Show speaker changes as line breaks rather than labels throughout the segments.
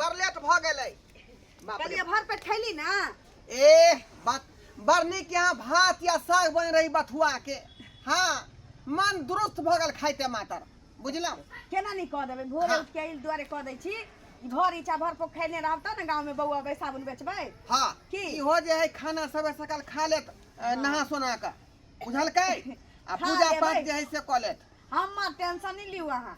बरलेट भ गेलै
कलिया भर पे खैली ना
ए बात बरनी के यहाँ भात या साग बन रही बथुआ के हाँ मन दुरुस्त भ गेल खाइते मातर बुझलौ
केना नहीं कह देबे भोरे उठ के इल दुआरे कह दै छी भर इचा भर पे खैने रहब त ना गांव में बउआ बे साबुन बेचबै
हां
की
ई हो जे है खाना सब सकाल खा लेत नहा सोना का बुझल कै आ पूजा पाठ जे है से क लेत
हम टेंशन नहीं लिउ अहाँ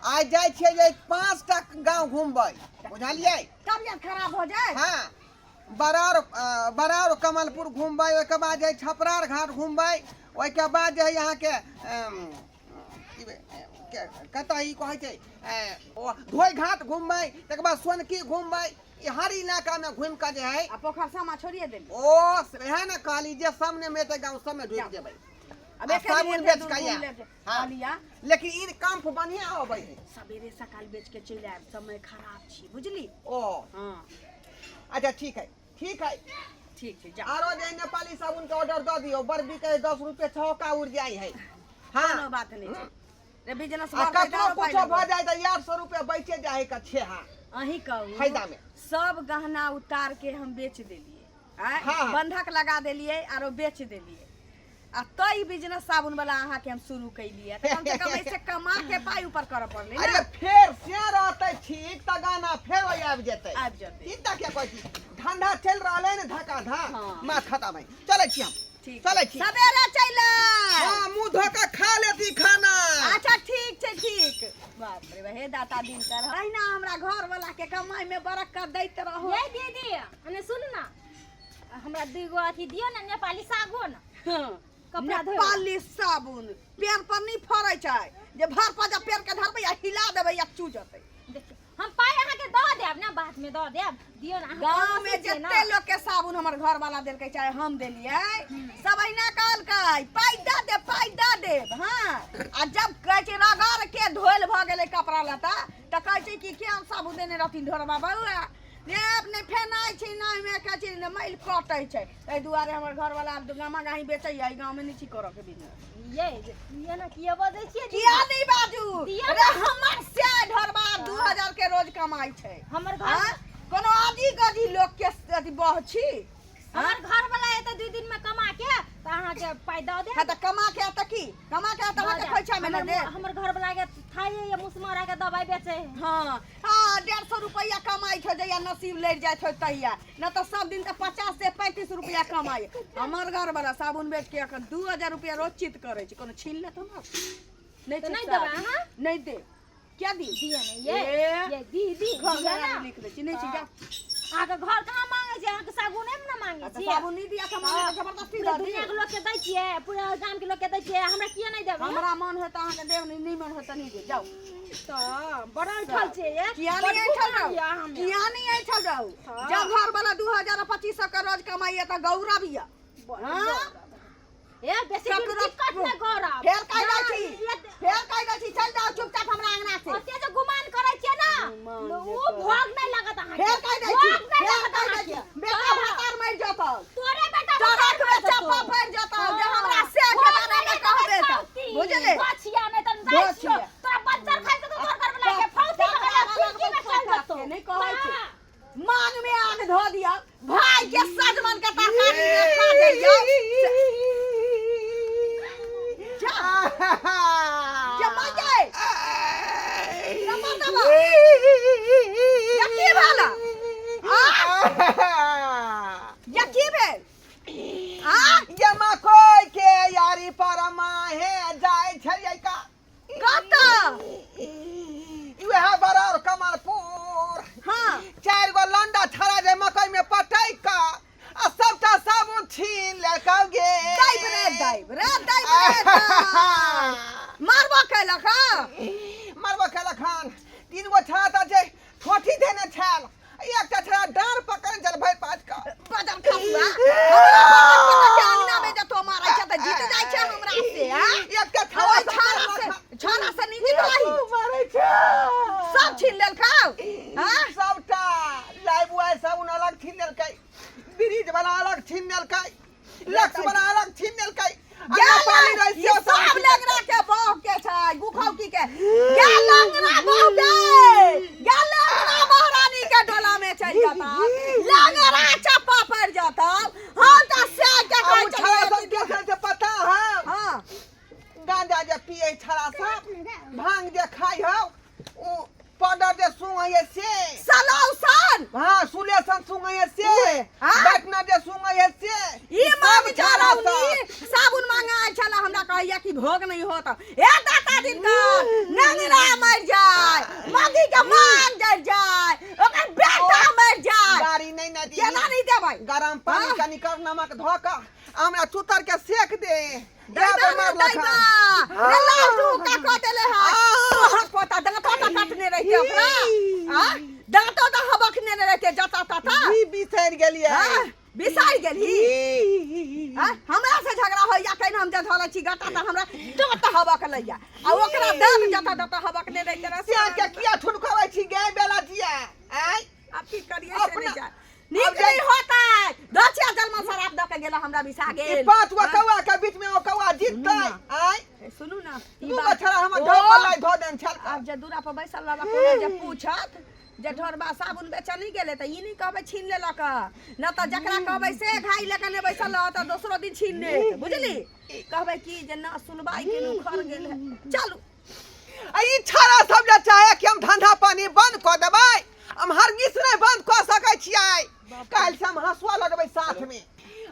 आज जाय छे जे 5 टा गांव घूमबै बुझलियै
तबियत खराब हो जाए
हां बरार कमलपुर घूमबै ओय के बाद जे छपरार घाट घूमबै ओय के बाद जे यहाँ के कतऽ ई कहै छै धोई घाट घूमबै तकर बाद सोनकी घूमबै ई हर इलाका में घूम के जे है
आ पोखर सामा छोड़िए देली
ओ है ना काली जे सामने में ते गांव सब में ढुक जेबै
अब
साबुन बेच के
हां
लेकिन ई काम बढ़िया होबै है
सवेरे सकाल बेच के चल आब समय खराब छी बुझली
ओ हां अच्छा ठीक है
ठीक छै जा
आरो जे नेपाली साबुन के ऑर्डर द दियो बरबी के 10 रुपए छौका उड़ जाई है
हां कोनो बात नहीं छै रे बिजनेस
कतनो कुछ भ जाय त 100 रुपए बेचे जाए का छे हां
अही कहू
फायदा में
सब गहना उतार के हम बेच देलिए बंधक लगा देलिए आरो बेच देलिए आ तई बिजनेस साबुन वाला अहाँ के हम शुरू कैलिए त कम से कम ऐसे कमा के पाई ऊपर कर पड़ले
अरे फेर से रहते ठीक त गाना फेर आबि जेतै चिंता क्या कहै छी ठंडा चल रहले ने धका धा मा खत्म है चलै छी हम चलै छी
सवेरे चलै
हां मुंह धोका खा लेती खाना
अच्छा ठीक छै ठीक बाप रे हे दाता दिन कर अहिना हमरा घर वाला के कमाई में बरकत दैत रहो
ये दीदी अने सुन ना हमरा दुगो अथी दियो ना नेपाली साबुन
कपड़ा धोए नेपाली साबुन पैर पर नहीं फरै छै जे भर पर जा पैर के धरबै आ हिला देबै या चू जतै
हम पाई अहाँ के द देब ना बाद में द देब दियो ना
गांव में जत्ते लोग के साबुन हमर घर वाला देलकै चाहे हम देलियै सब अहिना कहलकै पाई द देब हां आ जब कहै छै रगड़ के धोइल भ गेलै कपड़ा लता त कहै छै कि के साबुन देने रहथिन ढोरबा बउआ ने अपने फेनाइ छी नहीं में कहै छै मैल कटै छै तै दुआरे हमर घर वाला गामा गाही बेचै है गांव में नीची करऽ के बिजनेस
ये ना किया बजै छियै
किया नहीं बाजू अरे हमर से ढोरबा 2000 के रोज कमाई छै
हमर घर
कोनो आदि गजी लोग के अथी बह छी
हमर घर वाला एते 2 दिन में कमा के त अहाँ के पाई द दे
त कमा के त की कमा के त के खोइछा में न दे
हमर घर वाला के खाइए या मुसमारा के दवाई बेचे
हां हां 150 रुपया कमाई छ जया नसीब लड़ जाय छ तहिया न त सब दिन त 50 से 35 रुपया कमाई हमर घर वाला साबुन बेच के अखन 2000 रुपया रोज चित करे छै कोनो छीन ले त नहीं
तो नहीं देबा हां
नहीं दे क्या दी
दिया नहीं ये दीदी
घर में लिख दे छी नहीं छी जा
आके घर कहां मांगे छी आके साबुन हम ना मांगे छी
साबुन नहीं दिया कमा के जबरदस्ती द दी
दुनिया के लोग के दै छियै पूरा गांव के लोग के दै छियै हमरा किया नहीं देबे
हमरा मन होता अहाँ के देव नहीं मन होता नहीं दे जाओ
त बड़ा छल छै ये
किया नहीं छल रहू जब घर वाला 2000 2500 का रोज कमाइए त गौरविया हां
ए बेसी दिक्कत न गौरव
फेर कह दै छी चल जाओ चुपचाप हमरा अंगना से
ओते जो गुमान करै छियै ना वो भोग नहीं लागत अहाँ
फेर कह दै छी बेटा भातार मर जतो
तोरे बेटा
तोरा के चप्पा फड़ जतो जे हमरा से के बारे में कहबे त बुझले
बचिया नहीं त जाय छियै तोरा बच्चा खाइ त तोर घर वाला के फौती कर में चल जतो
नहीं कहै छै मांग में आग धो दिया भाई के सजमन के तरकारी में खा जाइयो क्या मांगे यकी वाला यकी भेल
ये मकोई के यारी परमा है जाय छलियै का
कत
वह बरार कमलपुर
हां
4 गो लंडा छड़ा जे मकई में पटै का आ सबटा साबुन छीन ले कौगे
दाइब रे मारबो कैला खान 3 गो छड़ा जे ठोठी देने छल एकटा छड़ा डार पकड़ चल भाई 5 का बदम खसुआ हमरा के अंगना में जे तो मारै छ त जीत जाय छ हमरा से एकटा छड़ा से नीचे रही मारै छ सब छीन लेल खाओ हां
सबटा लाइव वाय साबुन अलग छीन लेल कै ब्रिज वाला अलग छीन लेल कै लक्स वाला अलग छीन लेल कै पानी रहियो सब लगरा के बाह के छै गुखौकी के गेल लंगरा बाह के गेल लंगरा महारानी के सुंगय से
सलौसन
हाँ सुलेसन सुंगय से
हाँ?
बैठना दे सुंगय से
ई मांग चारौनी साबुन मांगा छला हमरा कहैया कि भोग नहीं होत ए दाता दिन का नंगरा मर जाए मांगी के मान जर जाए ओकर बेटा मर जाए
गाड़ी नहीं ना दी
केना नहीं देबै
गरम पानी
हाँ?
का निकर नमक धोका हमरा चुतर के सेक दे
दैबा दैबा रे लाडू का को देले है तोहर पोता दांतो तो काटने रहते ओकरा हां दांतो तो हबकने रहते जता तता
ई बिसर गेलिए
हां बिसाई गेली हमरा से झगड़ा होइया कहीं हम जे धोले छी गटा त हमरा दांत हबक लइया आ ओकरा दांत जता जता हबकने रहते रे
से के किया ठुनकावे छी गे बेला जिया आय
अब की करिए से नहीं जा नीक नहीं होता दचिया जलमा शराब द के गेला हमरा बिसा
ई
गेल
पांच गो कौआ के बीच में ओ कौआ जीततै आय
सुनू ना ई
तू
बात
बछड़ा हमर ढोल पर लाई धो देन छल
अब जे दूरा पर बैसल रहला कोनो जे पूछत जे ढोरबा साबुन बेचल नहीं गेले त ई नहीं कहबे छीन लेलक न त जकरा कहबे से घाई लेके ने बैसल रह त दोसरो दिन छीन ले बुझली कहबे की जे ना सुनबाई के खर गेल है चलू
ई छाड़ा सब जे चाहे कि हम धंधा पानी बंद क देबै हम हरगिज नहीं बंद क सकै छियै काल से हम हसुआ लगबै साथ में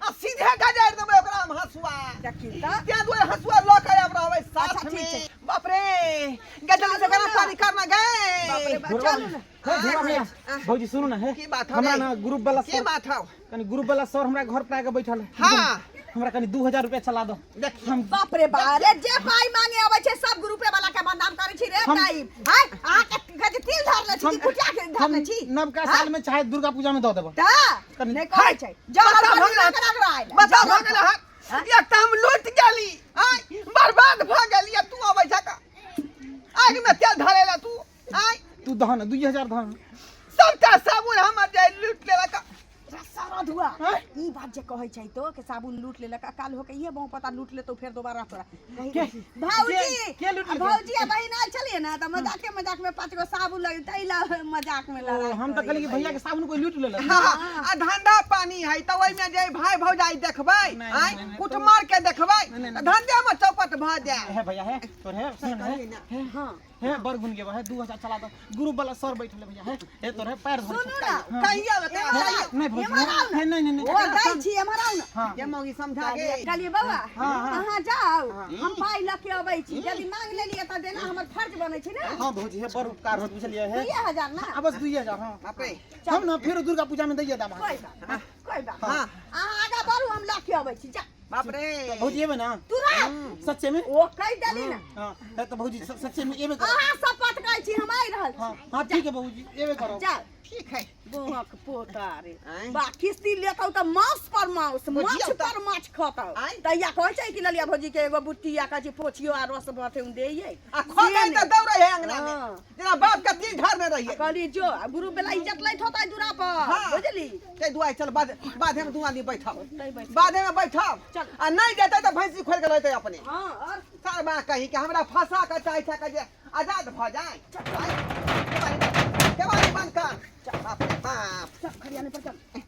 आ सीधे गजारि देबै ओकरा हम हसुआ
देखी त
ते दुआरे हसुआ ल के अब रहबै साथ
अच्छा, ठीक
में
छै।
बाप रे गजल से गरम पानी करना
बाप रे
गए
बाप चलू ना
धुरवा भैया भौजी सुनू ना है
की बात हो
हमरा
रे?
ना ग्रुप वाला
के
सर
बात हो
कनी ग्रुप वाला सर हमरा घर पे आके बैठल है
हाँ
हमरा कनी 2000 रुपया चला दो
देख
हम
बाप रे बाप रे जे पाई मांगे आबै छै सब ग्रुपे वाला के बदनाम करै छी रे टाइम हाय आ के गज तिल धर ले छी कुटिया के धर
हम
ले छी
नवका साल में चाहे दुर्गा पूजा में दो देबो
ता
कनी-
नहीं कहै छै जा
बता
भगला
भगला बता भगला एक त हम लूट गेली आय बर्बाद भ गेली तू अबै छ का आग में तेल धरेला तू आय
तू दहन 2000 दहन
सबटा साबुन हमर जे लूट लेलक
सारा धुआ ई बात जे कहै छै तो के साबुन लूट लेलक काल हो के ये बहु पता लूट ले तो फिर दोबारा तोरा
के?
भौजी
के लूट लेलक?
भौजी आ बहिन आयल छलिए ना त मजाक में 5 गो साबुन लग तैला मजाक में लड़ा
हम तो कहली कि भैया के साबुन कोई लूट लेले
आ धंधा पानी है त ओइ में जे भाई भौजाई देखबै
नहीं,
आय
नहीं, नहीं।
कुट मार के देखबै
नहीं, नहीं,
त धंधे में चौपट भ जाए
है भैया है तोर है सुन है
हां
है बर गुन के है 2000 चला दो ग्रुप वाला सर बैठल है भैया है तोर है पैर धर
सुनू ना
कहिया बता
नहीं भौजी है नहीं
ओ गई छी हमरा ना
हां
ये मौगी समझा गे
कहलिए बाबा
हाँ, हाँ।
अहाँ जाओ हम पाई लके अबै छी यदि मांग लेलिए त देना हमर फर्ज बनै छै ना
हां भौजी है बड़ उपकार होत बुझलिए है
2000 ना
अब बस 2000 हां
बाप रे
हम ना फिर दुर्गा पूजा में दैया दाम
कोई बात कोई बात
हाँ।
अहाँ आगा बढ़ू हम लके अबै छी जा
बाप रे
भौजी एबे ना
तुरंत
सच्चे में
ओ कहि देली ना
हां है तो भौजी सच्चे में एबे करो
अहाँ शपथ कहै छी हम आइ रहल
हां हां ठीक है भौजी एबे करो
जा
ठीक है
बोहक पोता रे
आँय?
बा किस्ती लेतौ त मांस पर मांस माछ
बुझियौ त।
पर माछ खतौ
आँय?
तैया कहै छै कि ललिया भौजी के एगो बुट्टी या कहै छै पोछियो आ रस बथे उन देइए
आ खोदै त दौड़ै है अंगना में
हाँ।
जेना बाप के तीन घर में रहिए
कहली जो आ गुरु बेला इज्जत लैत होतै दूरा पर
हाँ।
बुझली
ते दुआई चल बाधे में दू आदमी बैठब
नहीं बैठ
बाधे में बैठब
चल।
आ नहीं देते तो भैंसी खोल के लेते अपने
हां और
सारा कही कि हमरा फंसा के चाहे छै जे आजाद भ जाए केवाड़ी बंद कर बाप रे बाप
चल खरियाने पर चल